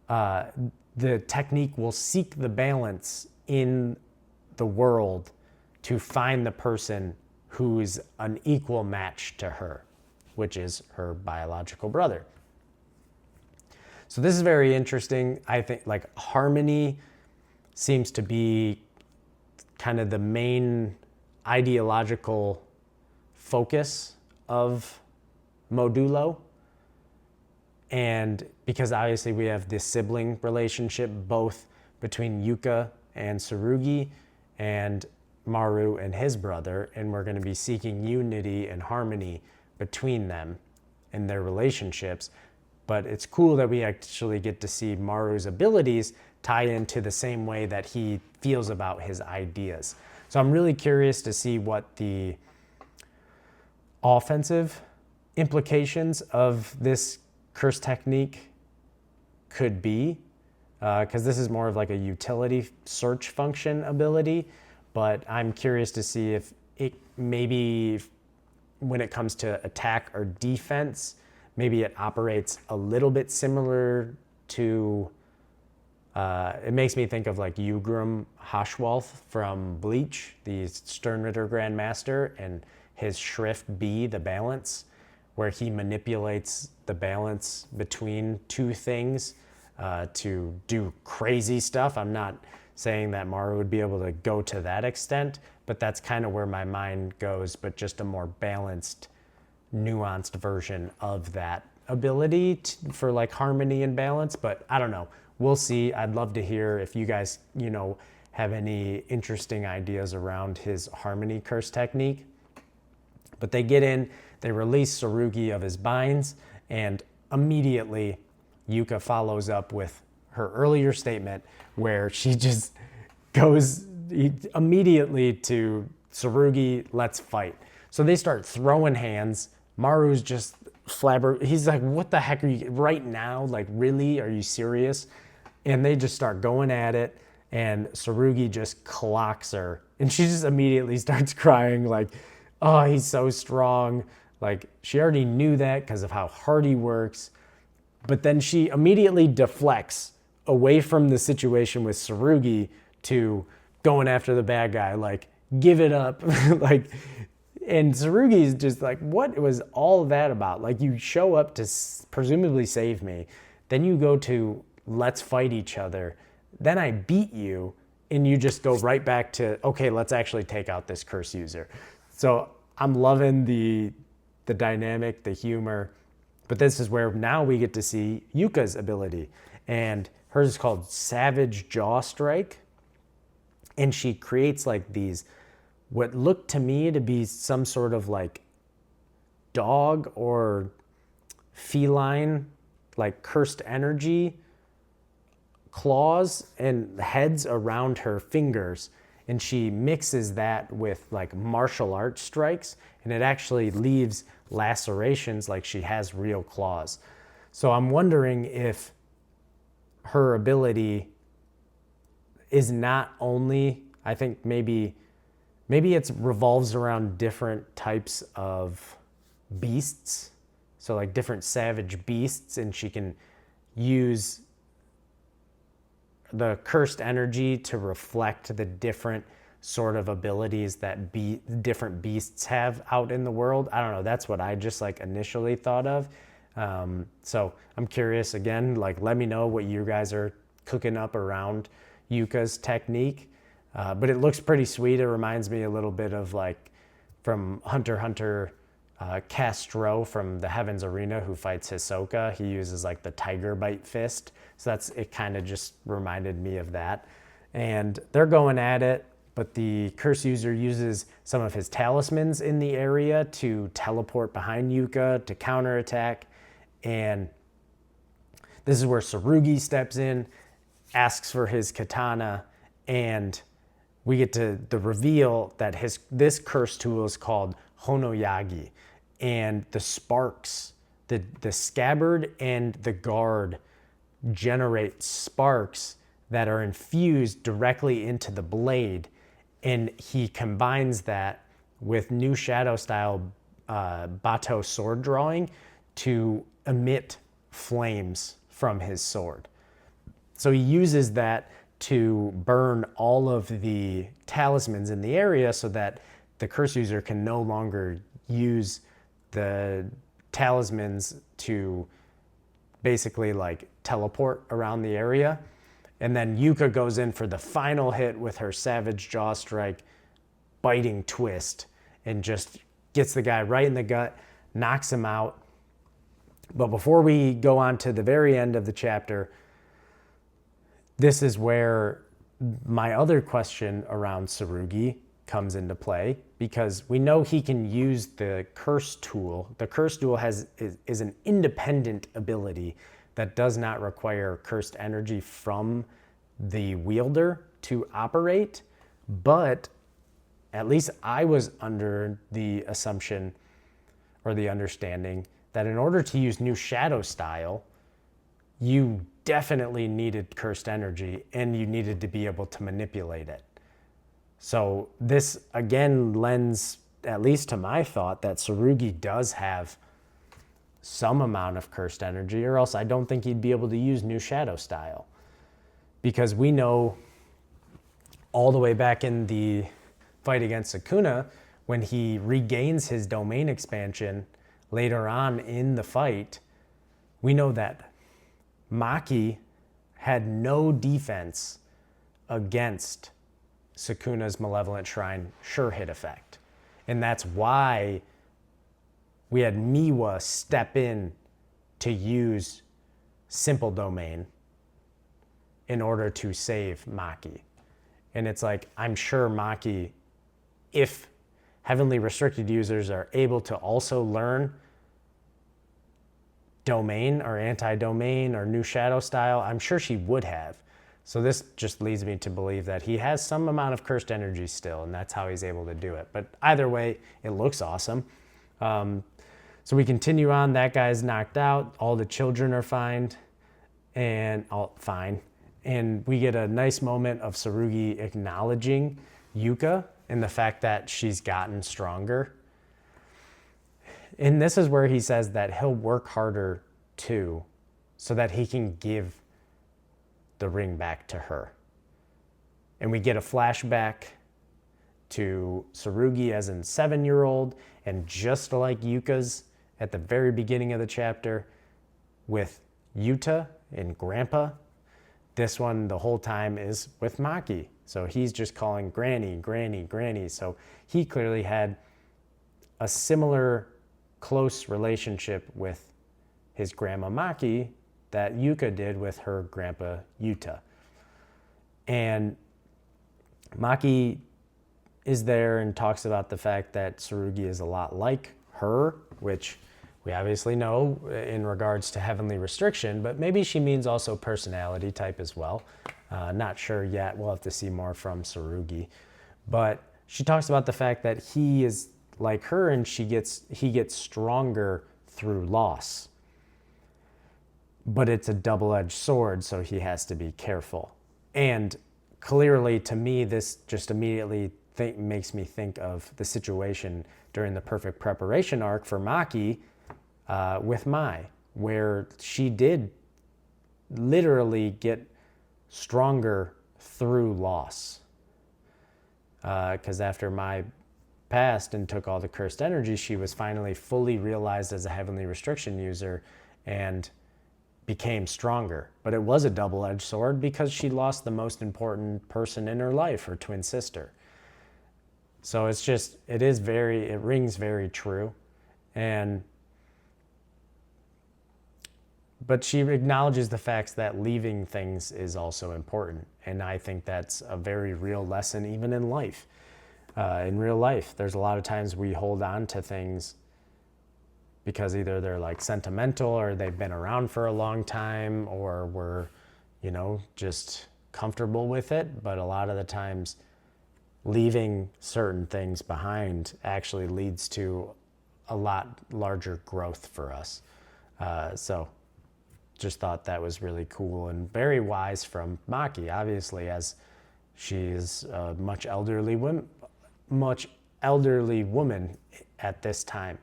the technique will seek the balance in the world to find the person who is an equal match to her, which is her biological brother. So this is very interesting. I think like harmony seems to be kind of the main ideological focus of Modulo. And because obviously we have this sibling relationship both between Yuka and Tsurugi and Maru and his brother, and we're going to be seeking unity and harmony between them and their relationships. But it's cool that we actually get to see Maru's abilities tie into the same way that he feels about his ideas. So I'm really curious to see what the offensive implications of this curse technique could be, because this is more of like a utility search function ability. But I'm curious to see if it maybe, when it comes to attack or defense, maybe it operates a little bit similar to, it makes me think of like Ugram Hashwalth from Bleach, the Sternritter Grandmaster, and his Shrift B, the balance, where he manipulates the balance between two things to do crazy stuff. I'm not saying that Maru would be able to go to that extent, but that's kind of where my mind goes, but just a more balanced, nuanced version of that ability for like harmony and balance. But I don't know. We'll see. I'd love to hear if you guys, have any interesting ideas around his harmony curse technique. But they get in, they release Tsurugi of his binds, and immediately Yuka follows up with her earlier statement where she just goes immediately to Tsurugi, let's fight. So they start throwing hands. Maru's just he's like, what the heck are you, right now? Like, really? Are you serious? And they just start going at it, and Tsurugi just clocks her. And she just immediately starts crying like, oh, he's so strong. Like, she already knew that because of how hard he works. But then she immediately deflects away from the situation with Tsurugi to going after the bad guy, like, give it up. Like, and Tsurugi is just like, what was all that about? Like, you show up to presumably save me, then you go to let's fight each other, then I beat you, and you just go right back to, okay, let's actually take out this curse user. So I'm loving the dynamic, the humor. But this is where now we get to see Yuka's ability. And hers is called Savage Jaw Strike. And she creates like these, what looked to me to be some sort of like dog or feline, like cursed energy claws and heads around her fingers. And she mixes that with like martial arts strikes, and it actually leaves lacerations like she has real claws. So I'm wondering if her ability is not only, I think maybe it revolves around different types of beasts. So like different savage beasts, and she can use the cursed energy to reflect the different sort of abilities that different beasts have out in the world. I don't know. That's what I just like initially thought of. So I'm curious again, like, let me know what you guys are cooking up around Yuka's technique. But it looks pretty sweet. It reminds me a little bit of like from Hunter x Hunter, Castro from the Heaven's Arena, who fights Hisoka. He uses like the tiger bite fist. So it kind of just reminded me of that. And they're going at it, but the curse user uses some of his talismans in the area to teleport behind Yuka to counterattack. And this is where Tsurugi steps in, asks for his katana, and we get to the reveal that this curse tool is called Honoyagi. And the sparks, the scabbard and the guard generate sparks that are infused directly into the blade. And he combines that with new shadow style Bato sword drawing to emit flames from his sword. So he uses that to burn all of the talismans in the area so that the curse user can no longer use the talismans to basically like teleport around the area. And then Yuka goes in for the final hit with her Savage Jaw Strike, biting twist, and just gets the guy right in the gut, knocks him out. But before we go on to the very end of the chapter, this is where my other question around Tsurugi comes into play, because we know he can use the curse tool. The curse tool is an independent ability that does not require cursed energy from the wielder to operate. But at least I was under the assumption or the understanding that in order to use New Shadow Style, you definitely needed cursed energy and you needed to be able to manipulate it. So this again lends, at least to my thought, that Tsurugi does have some amount of cursed energy, or else I don't think he'd be able to use New Shadow Style. Because we know all the way back in the fight against Sukuna, when he regains his domain expansion later on in the fight, we know that Maki had no defense against Sukuna's Malevolent Shrine sure hit effect. And that's why we had Miwa step in to use Simple Domain in order to save Maki. And it's like, I'm sure Maki, if heavily restricted users are able to also learn Domain or Anti-Domain or New Shadow Style, I'm sure she would have. So this just leads me to believe that he has some amount of cursed energy still, and that's how he's able to do it. But either way, it looks awesome. So we continue on. That guy's knocked out. All the children are fine. And we get a nice moment of Tsurugi acknowledging Yuka and the fact that she's gotten stronger. And this is where he says that he'll work harder too, so that he can give the ring back to her. And we get a flashback to Tsurugi as a 7-year-old, and just like Yuka's at the very beginning of the chapter with Yuta and Grandpa, this one the whole time is with Maki. So he's just calling Granny, Granny, Granny. So he clearly had a similar close relationship with his grandma Maki that Yuka did with her grandpa Yuta. And Maki is there and talks about the fact that Tsurugi is a lot like her, which we obviously know in regards to heavenly restriction, but maybe she means also personality type as well. Not sure yet. We'll have to see more from Tsurugi. But she talks about the fact that he is like her and he gets stronger through loss. But it's a double-edged sword, so he has to be careful. And clearly, to me, this just immediately makes me think of the situation during the Perfect Preparation arc for Maki with Mai, where she did literally get stronger through loss. Because after Mai passed and took all the cursed energy, she was finally fully realized as a heavenly restriction user and became stronger. But it was a double-edged sword because she lost the most important person in her life, her twin sister. So it rings very true. But she acknowledges the facts that leaving things is also important. And I think that's a very real lesson even in life. In real life, there's a lot of times we hold on to things because either they're like sentimental or they've been around for a long time or we're, just comfortable with it. But a lot of the times leaving certain things behind actually leads to a lot larger growth for us. So just thought that was really cool and very wise from Maki, obviously, as she is a much elderly woman at this time.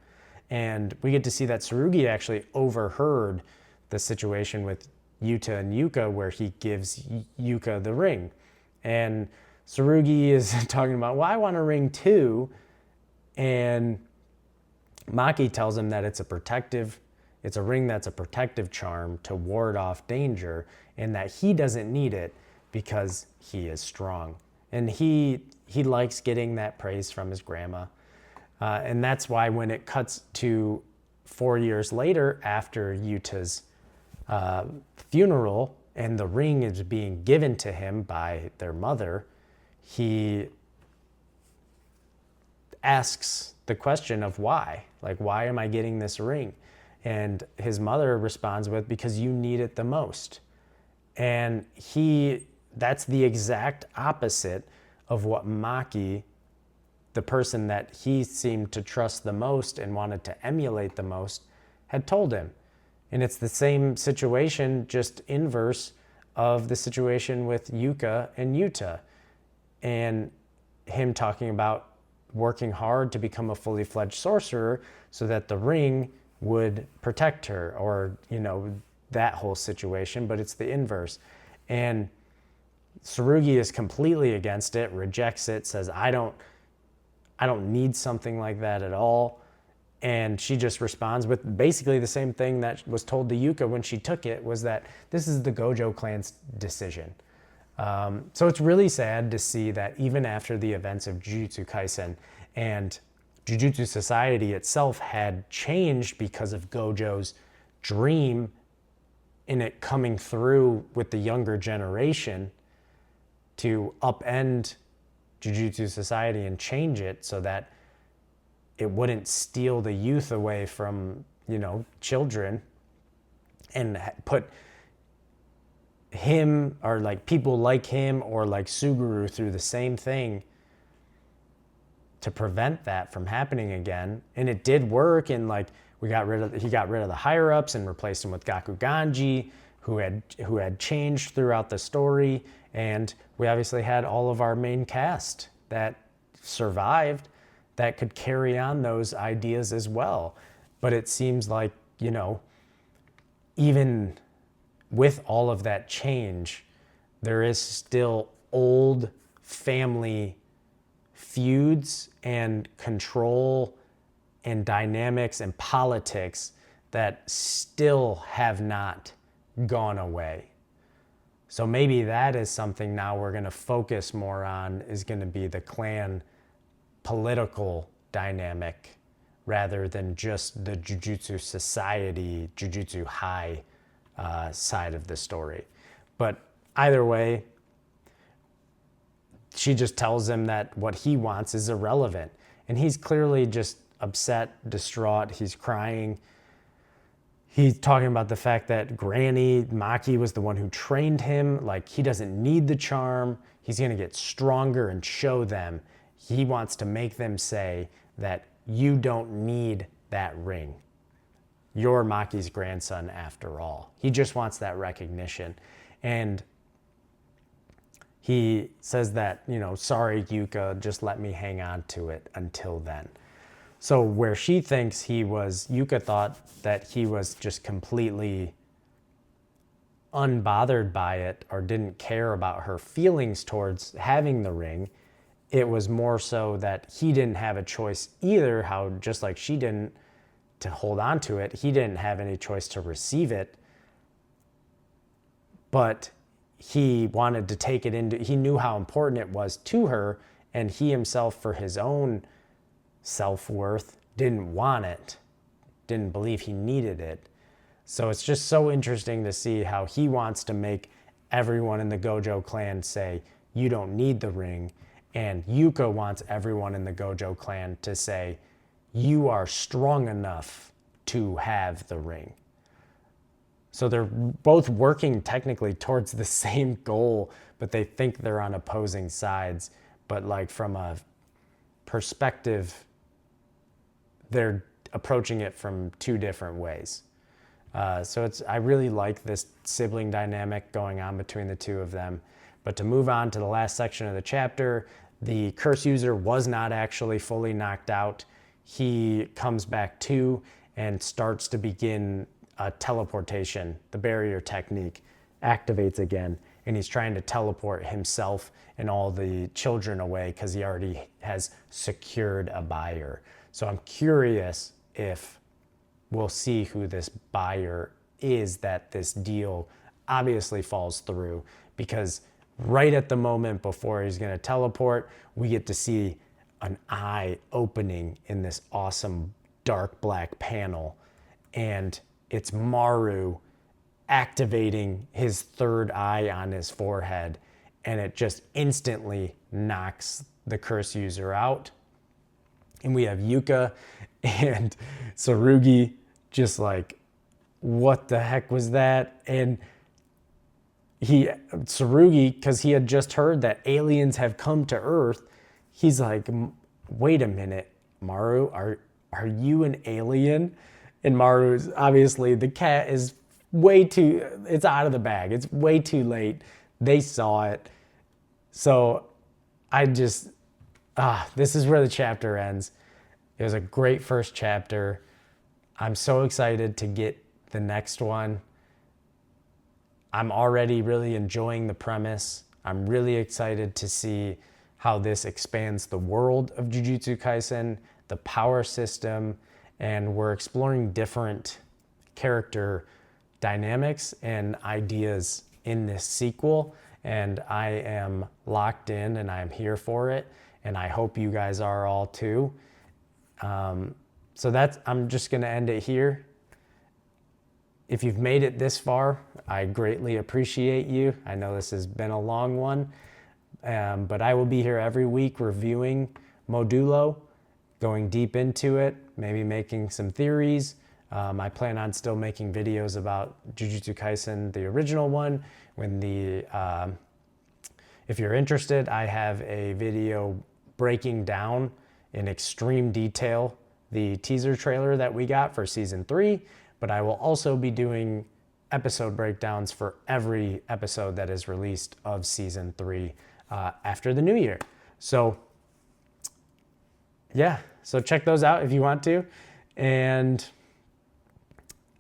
And we get to see that Tsurugi actually overheard the situation with Yuta and Yuka where he gives Yuka the ring. And Tsurugi is talking about, well, I want a ring too. And Maki tells him that it's a protective It's a ring that's a protective charm to ward off danger, and that he doesn't need it because he is strong. And he likes getting that praise from his grandma. And that's why when it cuts to 4 years later after Yuta's funeral and the ring is being given to him by their mother, he asks the question of why. Like, why am I getting this ring? And his mother responds with, because you need it the most. And that's the exact opposite of what Maki, the person that he seemed to trust the most and wanted to emulate the most, had told him. And it's the same situation, just inverse of the situation with Yuka and Yuta. And him talking about working hard to become a fully fledged sorcerer so that the ring would protect her, or, that whole situation, but it's the inverse. And Tsurugi is completely against it, rejects it, says, I don't need something like that at all. And she just responds with basically the same thing that was told to Yuka when she took it, was that this is the Gojo clan's decision. So it's really sad to see that even after the events of Jujutsu Kaisen and Jujutsu Society itself had changed because of Gojo's dream in it coming through with the younger generation to upend Jujutsu Society and change it so that it wouldn't steal the youth away from, children, and put him or like people like him or like Suguru through the same thing to prevent that from happening again. And it did work, and like he got rid of the higher ups and replaced him with Gakuganji, who had changed throughout the story. And we obviously had all of our main cast that survived that could carry on those ideas as well. But it seems like, even with all of that change, there is still old family feuds and control and dynamics and politics that still have not gone away. So maybe that is something now we're going to focus more on, is going to be the clan political dynamic rather than just the Jujutsu Society, Jujutsu High side of the story. But either way, she just tells him that what he wants is irrelevant. And he's clearly just upset, distraught. He's crying. He's talking about the fact that Granny Maki was the one who trained him. Like, he doesn't need the charm. He's going to get stronger and show them. He wants to make them say that you don't need that ring. You're Maki's grandson after all. He just wants that recognition. And he says that, sorry, Yuka, just let me hang on to it until then. So where she thinks Yuka thought that he was just completely unbothered by it or didn't care about her feelings towards having the ring, it was more so that he didn't have a choice either, how just like she didn't to hold on to it, he didn't have any choice to receive it, but he wanted to take it he knew how important it was to her, and he himself, for his own self-worth, didn't want it, didn't believe he needed it. So it's just so interesting to see how he wants to make everyone in the Gojo clan say, you don't need the ring, and Yuka wants everyone in the Gojo clan to say, you are strong enough to have the ring. So they're both working technically towards the same goal, but they think they're on opposing sides. But like from a perspective, they're approaching it from two different ways. So I really like this sibling dynamic going on between the two of them. But to move on to the last section of the chapter, the curse user was not actually fully knocked out. He comes back to and starts to begin teleportation. The barrier technique activates again, and he's trying to teleport himself and all the children away because he already has secured a buyer. So I'm curious if we'll see who this buyer is that this deal obviously falls through, because right at the moment before he's going to teleport, we get to see an eye opening in this awesome dark black panel, and it's Maru activating his third eye on his forehead, and it just instantly knocks the curse user out. And we have Yuka and Tsurugi just like, what the heck was that? And Tsurugi, because he had just heard that aliens have come to Earth, he's like, wait a minute, Maru, are you an alien? And Maru is obviously, the cat is way too, it's out of the bag. It's way too late. They saw it. So this is where the chapter ends. It was a great first chapter. I'm so excited to get the next one. I'm already really enjoying the premise. I'm really excited to see how this expands the world of Jujutsu Kaisen, the power system, and we're exploring different character dynamics and ideas in this sequel. And I am locked in and I'm here for it. And I hope you guys are all too. I'm just going to end it here. If you've made it this far, I greatly appreciate you. I know this has been a long one, but I will be here every week reviewing Modulo, going deep into it, maybe making some theories. I plan on still making videos about Jujutsu Kaisen, the original one. If you're interested, I have a video breaking down in extreme detail the teaser trailer that we got for season 3, but I will also be doing episode breakdowns for every episode that is released of season 3 after the new year. So check those out if you want to. And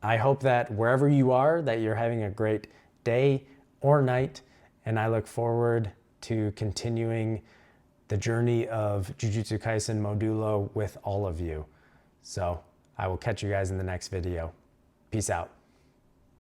I hope that wherever you are, that you're having a great day or night. And I look forward to continuing the journey of Jujutsu Kaisen Modulo with all of you. So I will catch you guys in the next video. Peace out.